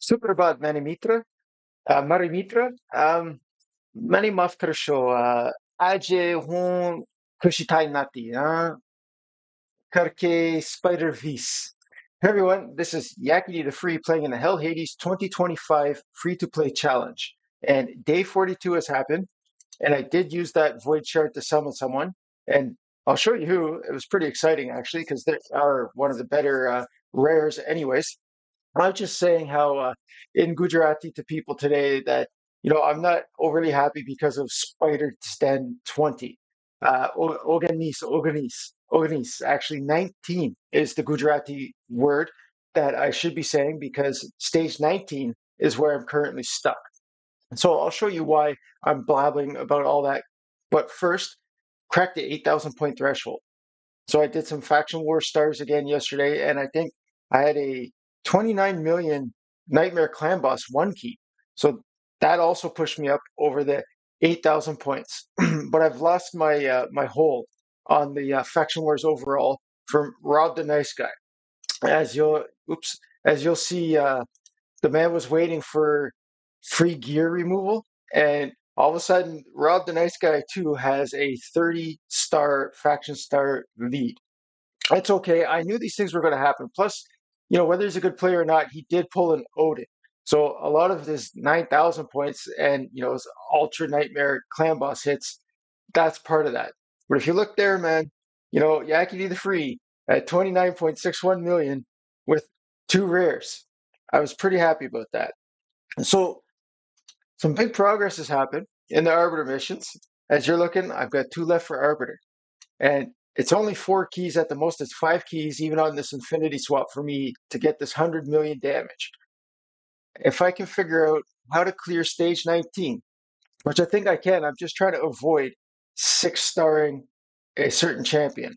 Superbad Marimitra, मैंने माफ कर शो आज हूँ खुशी टाइम नाती करके Spider Vis. Hey everyone, this is Yakety the Free playing in the Hell Hades 2025 free-to-play challenge. And day 42 has happened, and I did use that void shard to summon someone. And I'll show you who. It was pretty exciting actually, because they are one of the better rares anyways. I was just saying how in Gujarati to people today that I'm not overly happy because of Spider Stand 20. Organis. Actually, 19 is the Gujarati word that I should be saying because stage 19 is where I'm currently stuck. So I'll show you why I'm blabbing about all that. But first, crack the 8,000 point threshold. So I did some Faction War stars again yesterday, and I think I had a 29 million Nightmare Clan Boss one key. So that also pushed me up over the 8,000 points. But I've lost my hold on the Faction Wars overall from Rob the Nice Guy. As you'll as you'll see, the man was waiting for free gear removal, and all of a sudden, Rob the Nice Guy too has a 30-star faction star lead. That's okay. I knew these things were going to happen. Plus, whether he's a good player or not, he did pull an Odin. So a lot of his 9,000 points and, his Ultra Nightmare Clan Boss hits, that's part of that. But if you look there, man, Yakety the Free at 29.61 million with two rares. I was pretty happy about that. So some big progress has happened in the Arbiter missions. As you're looking, I've got two left for Arbiter. And it's only four keys at the most. It's five keys, even on this infinity swap for me to get this 100 million damage. If I can figure out how to clear stage 19, which I think I can, I'm just trying to avoid six-starring a certain champion.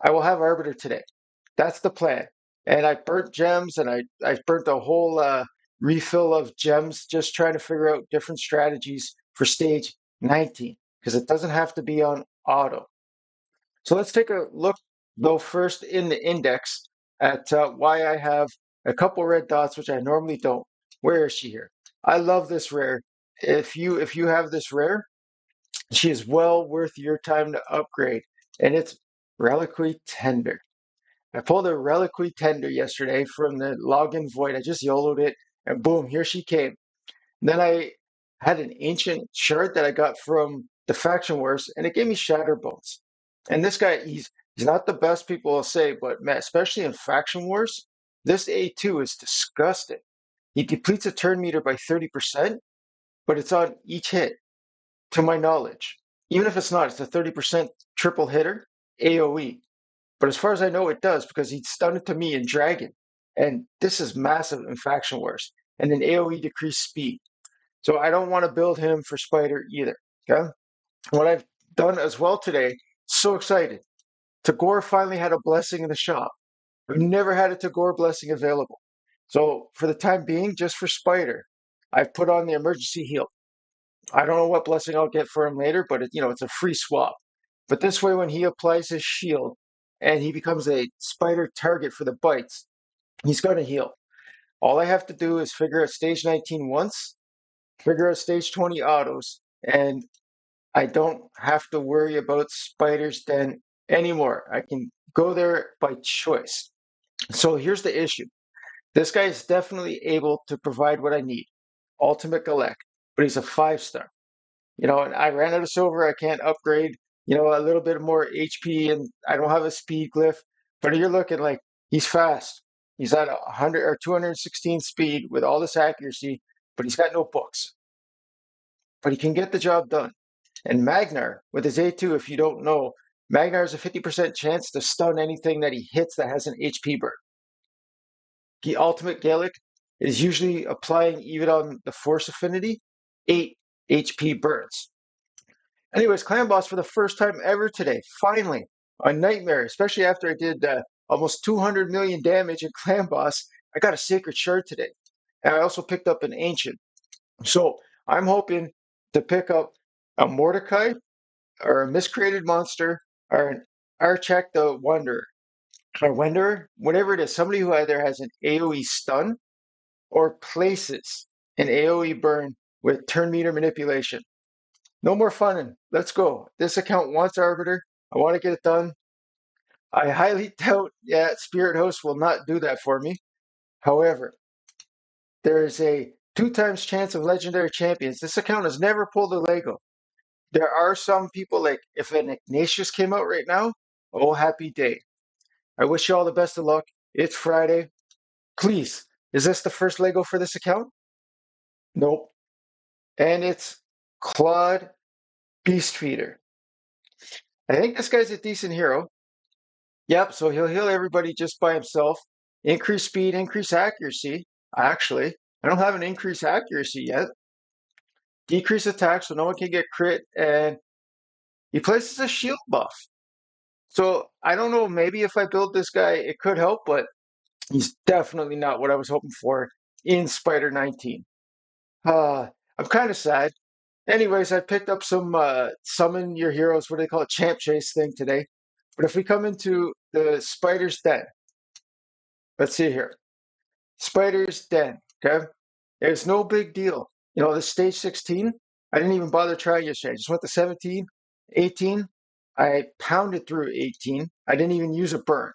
I will have Arbiter today. That's the plan. And I burnt gems and I burnt a whole refill of gems just trying to figure out different strategies for stage 19 because it doesn't have to be on auto. So let's take a look, though, first in the index at why I have a couple red dots, which I normally don't. Where is she here? I love this rare. If you have this rare, she is well worth your time to upgrade, and it's Reliquary Tender. I pulled a Reliquary Tender yesterday from the login void. I just YOLO'd it, and boom, here she came. And then I had an ancient shard that I got from the Faction Wars, and it gave me Shatter Bones. And this guy, he's not the best, people will say, but man, especially in Faction Wars, this A2 is disgusting. He depletes a turn meter by 30%, but it's on each hit, to my knowledge. Even if it's not, it's a 30% triple hitter, AoE. But as far as I know, it does because he'd stun it to me in Dragon. And this is massive in Faction Wars. And then AoE decreased speed. So I don't want to build him for Spider either. Okay. What I've done as well today, so excited. Tagore finally had a blessing in the shop. We've never had a Tagore blessing available. So for the time being, just for Spider, I've put on the emergency heal. I don't know what blessing I'll get for him later, but it's a free swap. But this way, when he applies his shield and he becomes a Spider target for the bites, he's going to heal. All I have to do is figure out stage 19 once, figure out stage 20 autos, and I don't have to worry about Spider's Den anymore. I can go there by choice. So here's the issue. This guy is definitely able to provide what I need. Ultimate Galek, but he's a 5-star. And I ran out of silver. I can't upgrade, a little bit more HP, and I don't have a speed glyph. But you're looking like he's fast. He's at 100 or 216 speed with all this accuracy, but he's got no books. But he can get the job done. And Magnar, with his A2, if you don't know, Magnar has a 50% chance to stun anything that he hits that has an HP burn. The ultimate Galek is usually applying, even on the force affinity, 8 HP burns. Anyways, Clan Boss for the first time ever today, finally, a Nightmare, especially after I did almost 200 million damage in Clan Boss. I got a Sacred Shard today. And I also picked up an Ancient. So I'm hoping to pick up a Mordecai or a Miscreated Monster or an Archak the Wanderer or Wanderer, whatever it is, somebody who either has an AoE stun or places an AoE burn with turn meter manipulation. No more funning. Let's go. This account wants Arbiter. I want to get it done. I highly doubt, yeah, Spirit Host will not do that for me. However, there is a 2 times chance of legendary champions. This account has never pulled a Lego. There are some people like if an Ignatius came out right now, oh happy day. I wish you all the best of luck. It's Friday. Please, is this the first Lego for this account? Nope. And it's Claude Beastfeeder. I think this guy's a decent hero. Yep, so he'll heal everybody just by himself. Increase speed, increase accuracy. Actually, I don't have an increase accuracy yet. Decrease attack so no one can get crit, and he places a shield buff. So I don't know, maybe if I build this guy, it could help, but he's definitely not what I was hoping for in Spider 19. I'm kind of sad. Anyways, I picked up some summon your heroes, what do they call it, champ chase thing today. But if we come into the Spider's Den, let's see here. Spider's Den, okay? It's no big deal. You know, this stage 16, I didn't even bother trying yesterday. I just went to 17, 18. I pounded through 18. I didn't even use a burn.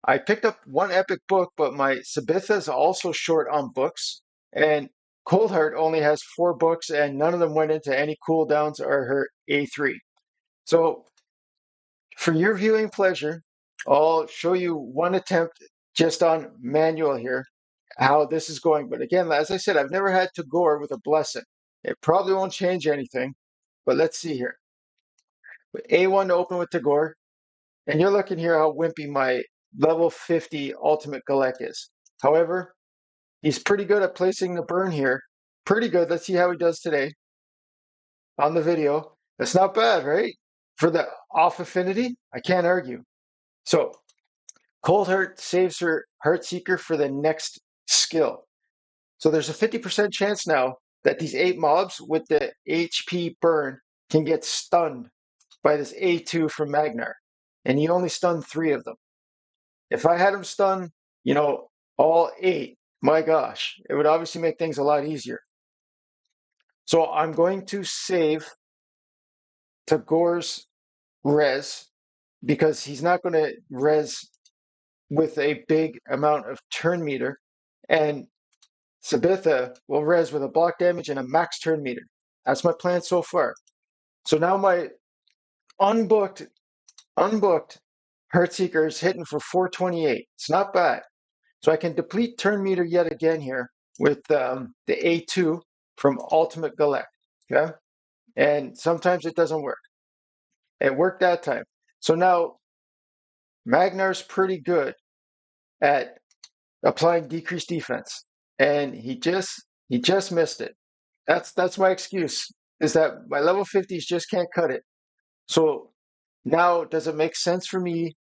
I picked up one epic book, but my Sabitha is also short on books. And Coldheart only has 4 books, and none of them went into any cooldowns or her A3. So, for your viewing pleasure, I'll show you one attempt just on manual here, how this is going. But again, as I said, I've never had to gore with a blessing. It probably won't change anything, but let's see here. A1 to open with Tagore, and you're looking here how wimpy my level 50 ultimate Galek is. However, he's pretty good at placing the burn here. Pretty good. Let's see how he does today on the video. That's not bad, right? For the off affinity, I can't argue. So, Cold Heart saves her Heartseeker for the next skill. So there's a 50% chance now that these 8 mobs with the HP burn can get stunned by this A2 from Magnar. And he only stunned 3 of them. If I had him stun, you know, all 8, my gosh, it would obviously make things a lot easier. So I'm going to save Tagore's res because he's not going to res with a big amount of turn meter. And Sabitha will res with a block damage and a max turn meter. That's my plan so far. So now my unbooked Heartseeker is hitting for 428. It's not bad. So I can deplete turn meter yet again here with the A2 from Ultimate Galek. Okay? And sometimes it doesn't work. It worked that time. So now Magnar's pretty good at applying decreased defense. And he just missed it. That's my excuse, is that my level 50s just can't cut it. So now does it make sense for me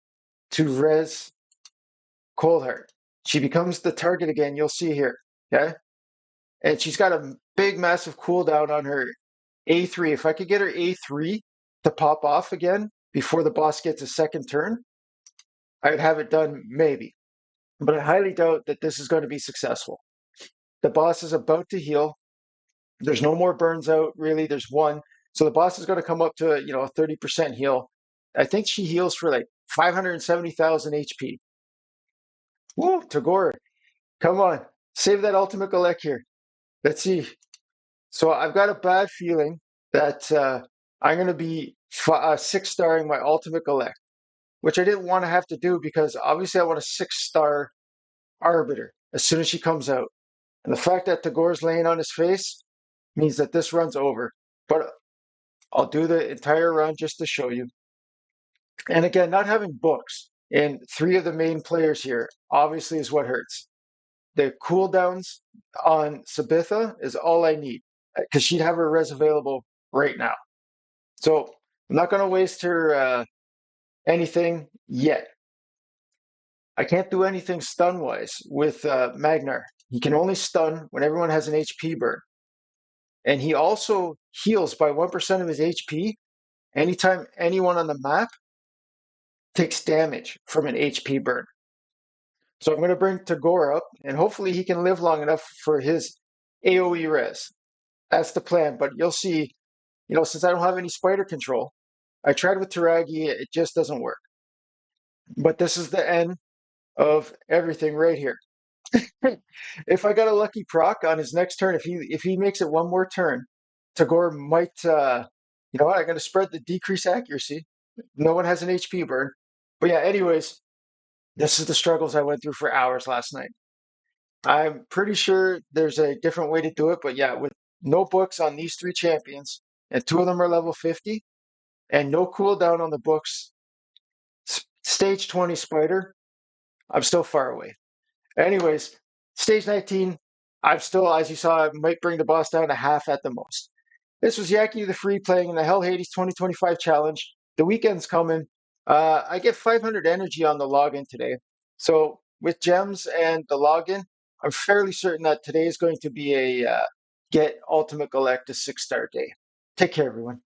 to res Coldheart? She becomes the target again, you'll see here. Okay? And she's got a big massive cooldown on her A3. If I could get her A3 to pop off again before the boss gets a second turn, I'd have it done maybe. But I highly doubt that this is going to be successful. The boss is about to heal. There's no more burns out, really. There's one. So the boss is going to come up to, you know, a 30% heal. I think she heals for like 570,000 HP. Woo, Tagore, come on. Save that ultimate Galek here. Let's see. So I've got a bad feeling that I'm going to be 6-starring my ultimate Galek, which I didn't want to have to do because obviously I want a 6-star Arbiter as soon as she comes out. And the fact that Tagore's laying on his face means that this run's over. But I'll do the entire run just to show you. And again, not having books in 3 of the main players here obviously is what hurts. The cooldowns on Sabitha is all I need because she'd have her res available right now. So I'm not going to waste her anything yet. I can't do anything stun-wise with Magnar. He can only stun when everyone has an HP burn. And he also heals by 1% of his HP anytime anyone on the map takes damage from an HP burn. So I'm going to bring Tagore up, and hopefully he can live long enough for his AoE res. That's the plan. But you'll see, since I don't have any spider control, I tried with Taragi, it just doesn't work. But this is the end of everything right here. If I got a lucky proc on his next turn, if he makes it one more turn, Tagore might you know what, I'm gonna spread the decrease accuracy. No one has an HP burn. But yeah, anyways, this is the struggles I went through for hours last night. I'm pretty sure there's a different way to do it, but yeah, with no books on these three champions, and two of them are level 50, and no cooldown on the books, stage 20 spider, I'm still far away. Anyways, stage 19, I'm still, as you saw, I might bring the boss down to half at the most. This was Yaki the Free playing in the Hell Hades 2025 challenge. The weekend's coming. I get 500 energy on the login today. So with gems and the login, I'm fairly certain that today is going to be a get Ultimate Galactus 6-star day. Take care, everyone.